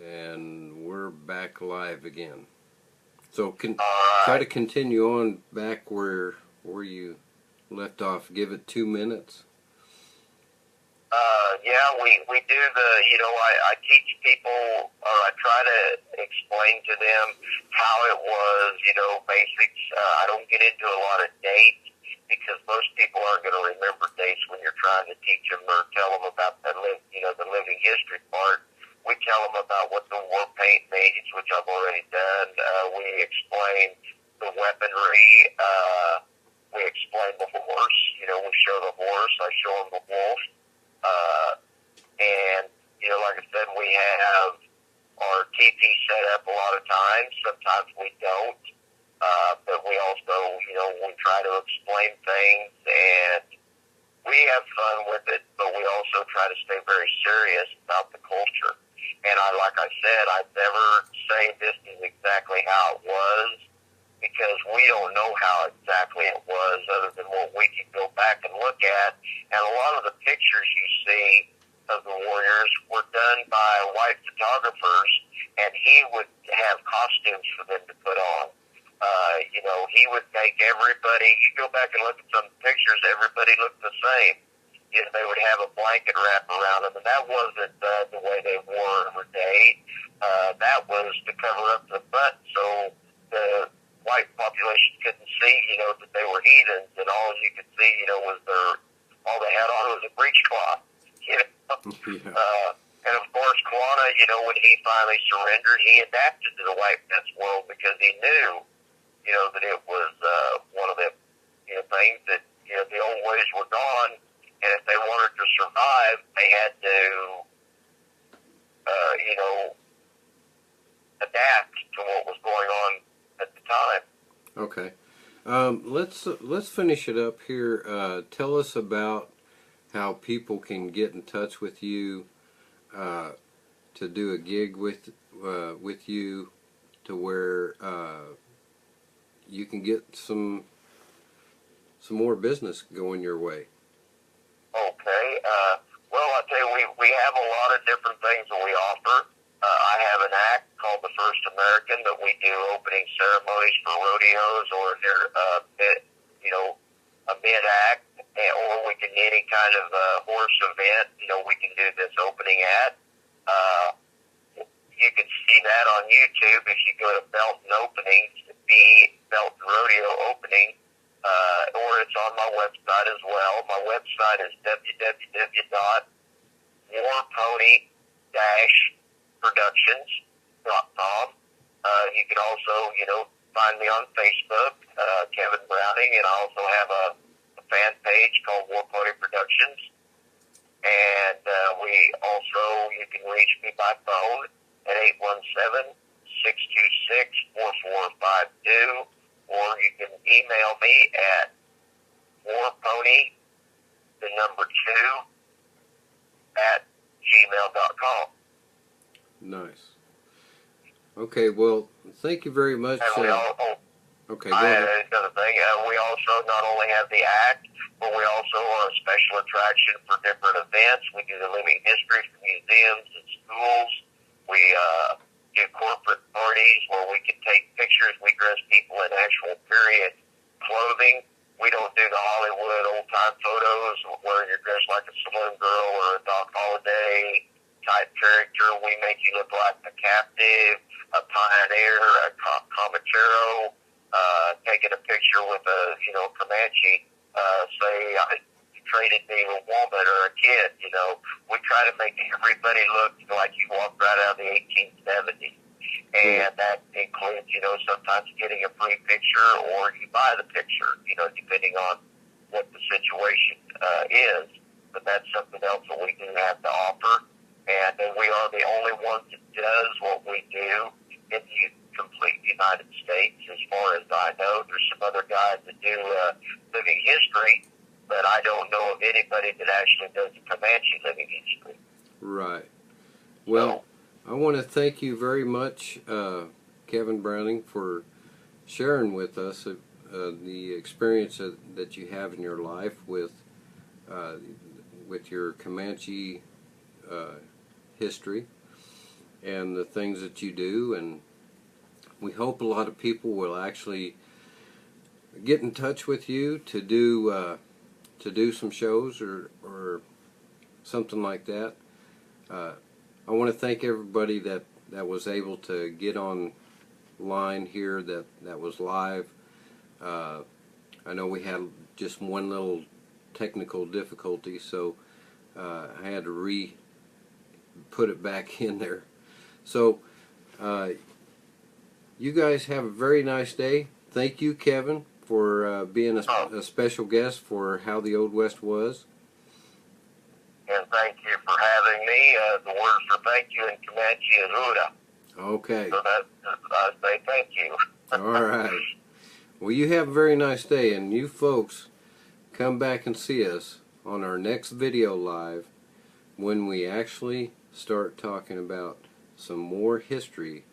And we're back live again. So try Alright. to continue on back where you left off. Give it 2 minutes. Yeah, we do I teach people, or I try to explain to them how it was, basics. I don't get into a lot of dates because most people aren't going to remember dates when you're trying to teach them or tell them about the living history part. We tell them about what the war paint means, which I've already done. We explain the weaponry. We explain the horse. We show the horse. I show them the wolf. And, like I said, we have our TP set up a lot of times. Sometimes we don't. But we also, we try to explain things, and we have fun with it, but we also try to stay very serious about the culture. And like I said, I'd never say this is exactly how it was, because we don't know how exactly it was other than what we can go back and look at. And a lot of the pictures you see of the warriors were done by white photographers, and he would have costumes for them to put on. He would make everybody, you go back and look at some pictures, everybody looked the same. They would have a blanket wrapped around them, and that wasn't the way they wore every day. That was to cover up the butt so the white population couldn't see, that they were heathens, and all you could see, was all they had on was a breechcloth. Yeah. And of course, Kwana, when he finally surrendered, he adapted to the white man's world because he knew, that it was one of the things that, the old ways were gone, and if they wanted to survive, they had to, adapt to what was going on at the time. Okay. Let's finish it up here. Tell us about how people can get in touch with you to do a gig with you, to where you can get some more business going your way. Okay. Well, I'll tell you, we have a lot of different things that we offer. I have an act called The First American that we do opening ceremonies for rodeos, or they're a mid-act, or we can do any kind of horse event. We can do this opening act. You can see that on YouTube if you go to Belton Openings, Belton Rodeo Opening, or it's on my website as well. My website is www.warpony-productions.com. You can also, find me on Facebook, Kevin Browning, and I also have a fan page called War Pony Productions. And you can reach me by phone at 817-626-4452, or you can email me at warpony2@gmail.com. Nice. Okay, well, thank you very much. And we okay, go ahead. Another thing, we also not only have the act, but we also are a special attraction for different events. We do the living history for museums and schools. We do corporate parties where we can take pictures. We dress people in actual period clothing. We don't do the Hollywood old-time photos where you're dressed like a saloon girl or a Doc Holliday type character. We make you look like a captive, a pioneer, a comachero, taking a picture with a, Comanche, say I traded me a woman or a kid, We try to make everybody look like you walked right out of the 1870s. And that includes, sometimes getting a free picture or you buy the picture, depending on what the situation is. But that's something else that we do have to offer. And we are the only ones that does what we do in the complete United States, as far as I know. There's some other guys that do living history, but I don't know of anybody that actually does the Comanche living history. Right. Well, I want to thank you very much, Kevin Browning, for sharing with us the experience that you have in your life with your Comanche history. and the things that you do, and we hope a lot of people will actually get in touch with you to do some shows or something like that. I want to thank everybody that was able to get online here, that was live. I know we had just one little technical difficulty, so I had to put it back in there. So you guys have a very nice day. Thank you, Kevin, for being a special guest for How the Old West Was. And thank you for having me. The words for thank you in Comanche is Uda. Okay. So I say thank you. All right. Well, you have a very nice day, and you folks come back and see us on our next video live when we actually start talking about some more history